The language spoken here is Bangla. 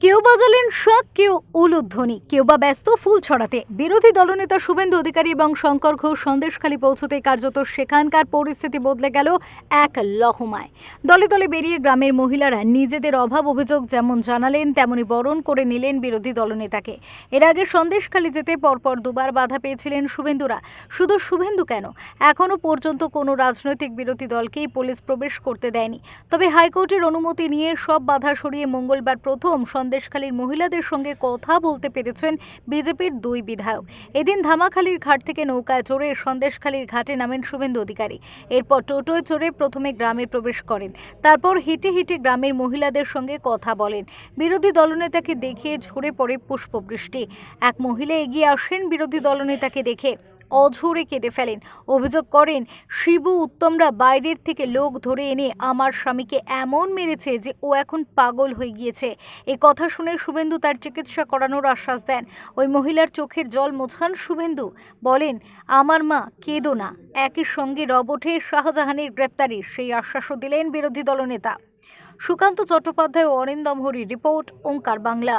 কেউ বাজালেন শাঁখ, কেউ উলুধ্বনি, কেউ বা ব্যস্ত ফুল ছড়াতে। বিরোধী দলনেতা শুভেন্দু অধিকারী এবং শঙ্কর ঘোষ সন্দেশখালী পৌঁছতে কার্যত সেখানকার পরিস্থিতি বদলে গেল এক লহমায়। দলে দলে বেরিয়ে গ্রামের মহিলারা নিজেদের অভাব অভিযোগ যেমন জানালেন, তেমনি বরণ করে নিলেন বিরোধী দলনেতাকে। এর আগে সন্দেশখালী যেতে পরপর দুবার বাধা পেয়েছিলেন শুভেন্দুরা। শুধু শুভেন্দু কেন, এখনও পর্যন্ত কোনো রাজনৈতিক বিরোধী দলকেই পুলিশ প্রবেশ করতে দেয়নি। তবে হাইকোর্টের অনুমতি নিয়ে সব বাধা সরিয়ে মঙ্গলবার প্রথম সন্দেশখালীর মহিলাদের সঙ্গে কথা বলতে পেরেছেন বিজেপির দুই বিধায়ক। এদিন ধামাখালীর ঘাট থেকে নৌকায় চড়ে সন্দেশখালীর ঘাটে নামেন শুভেন্দু অধিকারী। এরপর টোটোয় চড়ে প্রথমে গ্রামে প্রবেশ করেন, তারপর হেঁটে হেঁটে গ্রামের মহিলাদের সঙ্গে কথা বলেন। বিরোধী দলনেতাকে দেখে ঝরে পড়ে পুষ্পবৃষ্টি। এক মহিলা এগিয়ে আসেন বিরোধী দলনেতাকে দেখে, অঝরে কেঁদে ফেলেন। অভিযোগ করেন, শিবু উত্তমরা বাইরের থেকে লোক ধরে এনে আমার স্বামীকে এমন মেরেছে যে ও এখন পাগল হয়ে গিয়েছে। এই কথা শুনে শুভেন্দু তার চিকিৎসা করানোর আশ্বাস দেন। ওই মহিলার চোখের জল মোছান শুভেন্দু, বলেন, আমার মা, কেঁদো না। একই সঙ্গে রব ওঠে শাহজাহানের গ্রেপ্তারির সেই আশ্বাসও দিলেন বিরোধী দলনেতা। সুকান্ত চট্টোপাধ্যায় ও অরিন্দম হরির রিপোর্ট, ওঙ্কার বাংলা।